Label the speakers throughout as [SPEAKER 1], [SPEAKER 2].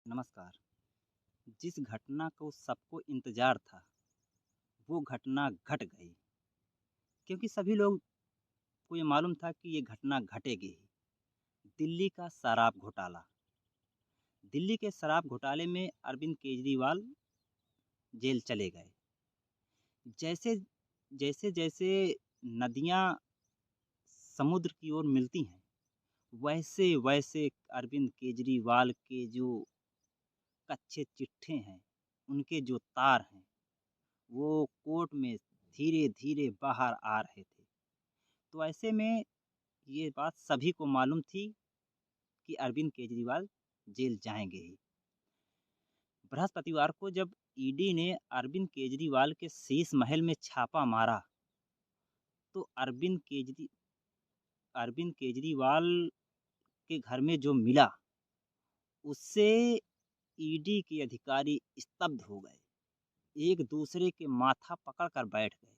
[SPEAKER 1] नमस्कार। जिस घटना को सबको इंतज़ार था, वो घटना घट गई क्योंकि सभी लोग को ये मालूम था कि ये घटना घटेगी ही। दिल्ली का शराब घोटाला। दिल्ली के शराब घोटाले में अरविंद केजरीवाल जेल चले गए। जैसे जैसे नदियाँ समुद्र की ओर मिलती हैं, वैसे-वैसे अरविंद केजरीवाल के जो कच्चे चिट्ठे हैं, उनके जो तार हैं, वो कोर्ट में धीरे-धीरे बाहर आ रहे थे। तो ऐसे में ये बात सभी को मालूम थी कि अरविंद केजरीवाल जेल जाएँगे ही। बृहस्पतिवार को जब ईडी ने अरविंद केजरीवाल के शीश महल में छापा मारा, तो अरविंद केजरीवाल के घर में जो मिला, उससे ईडी के अधिकारी स्तब्ध हो गए। एक दूसरे के माथा पकड़ कर बैठ गए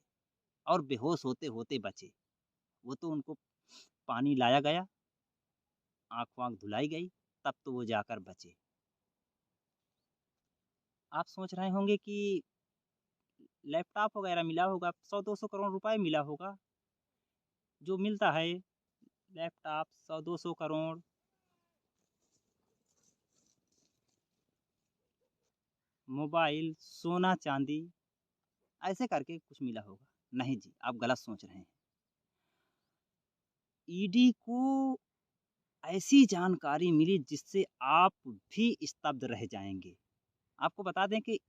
[SPEAKER 1] और बेहोश होते-होते बचे। वो तो उनको पानी लाया गया, आँख-वाँख धुलाई गई, तब तो वो जाकर बचे। आप सोच रहे होंगे कि लैपटॉप वग़ैरह मिला होगा, 100-200 करोड़ रुपए मिला होगा, जो मिलता है लैपटॉप 100-200 करोड़, मोबाइल, सोना-चांदी, ऐसे करके कुछ मिला होगा। नहीं जी, आप गलत सोच रहे हैं। ईडी को ऐसी जानकारी मिली जिससे आप भी स्तब्ध रह जाएँगे। आपको बता दें कि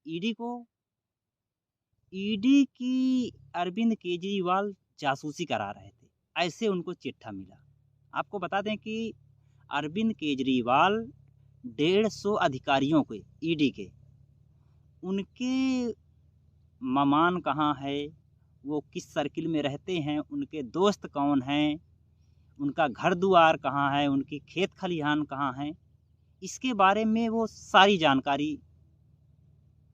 [SPEAKER 1] ईडी की अरविंद केजरीवाल जासूसी करा रहे थे, ऐसे उनको चिट्ठा मिला। आपको बता दें कि अरविंद केजरीवाल 150 अधिकारियों के ईडी के, उनके मकान कहाँ है, वो किस सर्किल में रहते हैं, उनके दोस्त कौन हैं, उनका घर-दुआर कहाँ है, उनकी खेत-खलिहान कहाँ हैं, इसके बारे में वो सारी जानकारी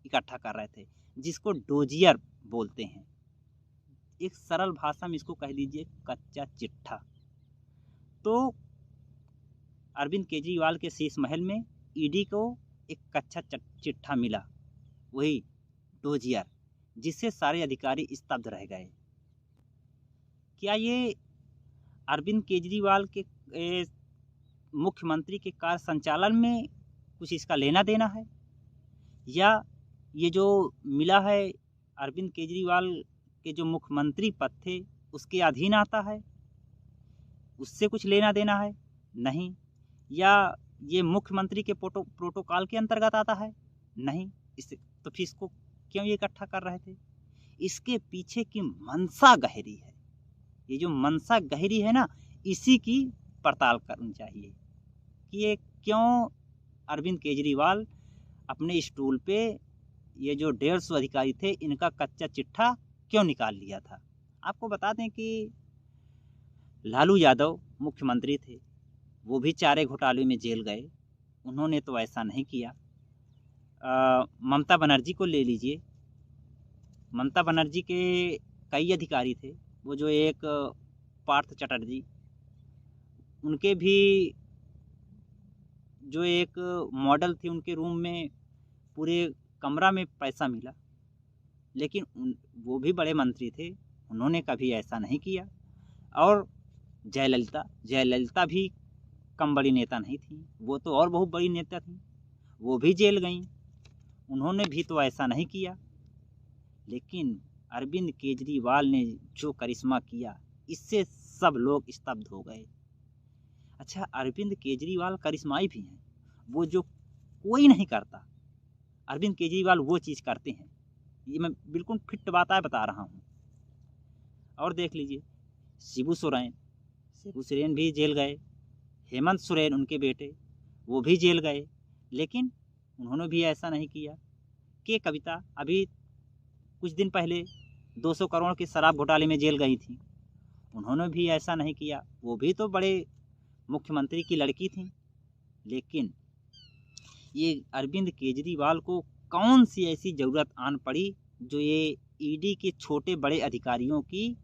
[SPEAKER 1] इकट्ठा कर रहे थे, जिसको डोजियर बोलते हैं। एक सरल भाषा में इसको कह लीजिए कच्चा चिट्ठा। तो अरविंद केजरीवाल के शीश महल में ईडी को एक कच्चा चिट्ठा मिला, वही डोजियर, जिससे सारे अधिकारी स्तब्ध रह गए। क्या ये अरविंद केजरीवाल के मुख्यमंत्री के कार्य संचालन में कुछ इसका लेना-देना है? या ये जो मिला है अरविंद केजरीवाल के जो मुख्यमंत्री पद थे, उसके अधीन आता है? उससे कुछ लेना-देना है? नहीं। या ये मुख्यमंत्री के प्रोटोकॉल के अंतर्गत आता है? नहीं। इससे तो फिर इसको क्यों ये इकट्ठा कर रहे थे? इसके पीछे की मंशा गहरी है। ये जो मंशा गहरी है ना, इसी की पड़ताल करनी चाहिए कि ये क्यों अरविंद केजरीवाल अपने स्टूल पे ये जो 150 अधिकारी थे, इनका कच्चा चिट्ठा क्यों निकाल लिया था। आपको बता दें कि लालू यादव मुख्यमंत्री थे, वो भी चारे घोटाले में जेल गए, उन्होंने तो ऐसा नहीं किया। ममता बनर्जी को ले लीजिए, ममता बनर्जी के कई अधिकारी थे, वो जो एक पार्थ चटर्जी, उनके भी जो एक मॉडल थी, उनके रूम में पूरे कमरा में पैसा मिला, लेकिन वो भी बड़े मंत्री थे, उन्होंने कभी ऐसा नहीं किया। और जयललिता भी कम बड़ी नेता नहीं थी, वो तो और बहुत बड़ी नेता थी, वो भी जेल गईं, उन्होंने भी तो ऐसा नहीं किया। लेकिन अरविंद केजरीवाल ने जो करिश्मा किया, इससे सब लोग स्तब्ध हो गए। अच्छा, अरविंद केजरीवाल करिश्माई भी हैं, वो जो कोई नहीं करता, अरविंद केजरीवाल वो चीज़ करते हैं। ये मैं बिल्कुल फिट बात बता रहा हूँ। और देख लीजिए शिबू सोरेन भी जेल गए, हेमंत सोरेन उनके बेटे, वो भी जेल गए, लेकिन उन्होंने भी ऐसा नहीं किया। के कविता अभी कुछ दिन पहले 200 करोड़ के शराब घोटाले में जेल गई थी, उन्होंने भी ऐसा नहीं किया, वो भी तो बड़े मुख्यमंत्री की लड़की थी। लेकिन ये अरविंद केजरीवाल को कौन सी ऐसी ज़रूरत आन पड़ी जो ये ईडी के छोटे बड़े अधिकारियों की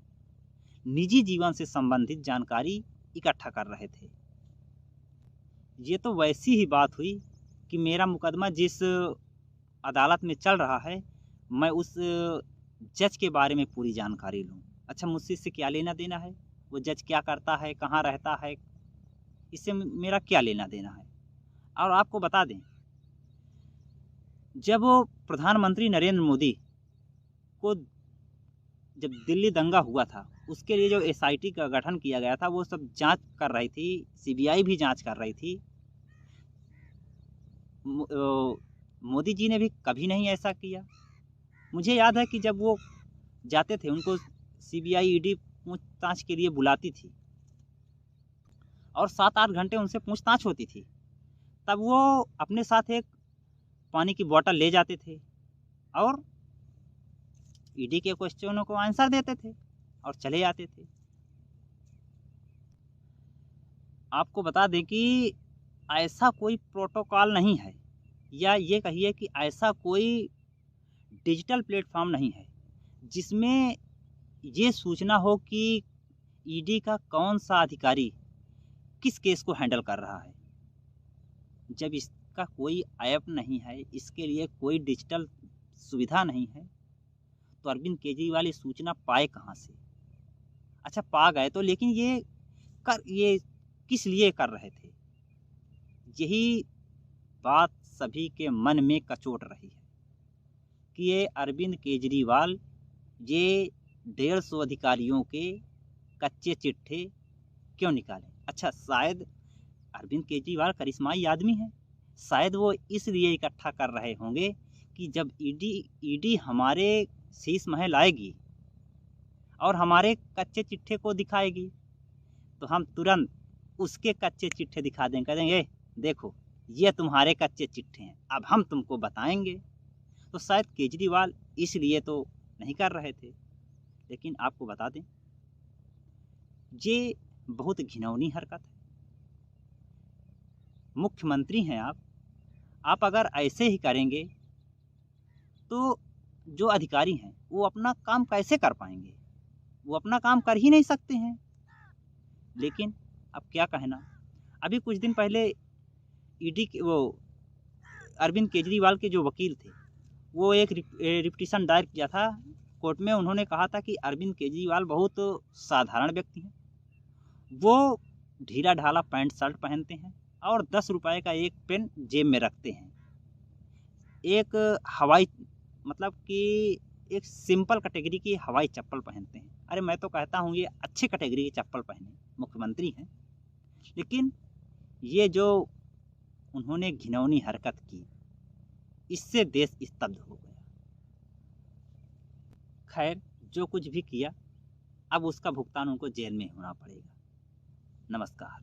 [SPEAKER 1] निजी जीवन से संबंधित जानकारी इकट्ठा कर रहे थे। ये तो वैसी ही बात हुई कि मेरा मुकदमा जिस अदालत में चल रहा है, मैं उस जज के बारे में पूरी जानकारी लूँ। अच्छा, मुझसे इससे क्या लेना देना है? वो जज क्या करता है, कहाँ रहता है, इससे मेरा क्या लेना देना है? और आपको बता दें, जब वो प्रधानमंत्री नरेंद्र मोदी को जब दिल्ली दंगा हुआ था, उसके लिए जो एसआईटी का गठन किया गया था, वो सब जांच कर रही थी, सीबीआई भी जांच कर रही थी। मोदी जी ने भी कभी नहीं ऐसा किया। मुझे याद है कि जब वो जाते थे, उनको सीबीआई ईडी पूछताछ के लिए बुलाती थी और 7-8 घंटे उनसे पूछताछ होती थी। तब वो अपने साथ एक पानी की बोतल ले जाते थे और ईडी के क्वेश्चनों को आंसर देते थे और चले जाते थे। आपको बता दें कि ऐसा कोई प्रोटोकॉल नहीं है, या ये कहिए कि ऐसा कोई डिजिटल प्लेटफॉर्म नहीं है जिसमें ये सूचना हो कि ईडी का कौन सा अधिकारी किस केस को हैंडल कर रहा है। जब इसका कोई ऐप नहीं है, इसके लिए कोई डिजिटल सुविधा नहीं है, तो अरविंद केजरीवाल ये सूचना पाए कहाँ से? अच्छा, पा गए तो, लेकिन ये किस लिए कर रहे थे? यही बात सभी के मन में कचोट रही है कि ये अरविंद केजरीवाल ये 150 अधिकारियों के कच्चे चिट्ठे क्यों निकालें? अच्छा, शायद अरविंद केजरीवाल करिश्माई आदमी है, शायद वो इसलिए इकट्ठा कर रहे होंगे कि जब ईडी हमारे शीश महल आएगी और हमारे कच्चे चिट्ठे को दिखाएगी, तो हम तुरंत उसके कच्चे चिट्ठे दिखा दें, कहेंगे देखो ये तुम्हारे कच्चे चिट्ठे हैं, अब हम तुमको बताएंगे। तो शायद केजरीवाल इसलिए तो नहीं कर रहे थे। लेकिन आपको बता दें, ये बहुत घिनौनी हरकत है। मुख्यमंत्री हैं आप अगर ऐसे ही करेंगे तो जो अधिकारी हैं वो अपना काम कैसे कर पाएंगे? वो अपना काम कर ही नहीं सकते हैं। लेकिन अब क्या कहना, अभी कुछ दिन पहले ईडी के वो अरविंद केजरीवाल के जो वकील थे, वो एक रिपिटीशन दायर किया था कोर्ट में। उन्होंने कहा था कि अरविंद केजरीवाल बहुत साधारण व्यक्ति हैं, वो ढीला ढाला पैंट शर्ट पहनते हैं और 10 रुपए का एक पेन जेब में रखते हैं, एक हवाई मतलब कि एक सिंपल कैटेगरी की हवाई चप्पल पहनते हैं। अरे मैं तो कहता हूँ ये अच्छे कैटेगरी की चप्पल पहने, मुख्यमंत्री हैं। लेकिन ये जो उन्होंने घिनौनी हरकत की, इससे देश स्तब्ध हो गया। खैर, जो कुछ भी किया, अब उसका भुगतान उनको जेल में होना पड़ेगा। नमस्कार।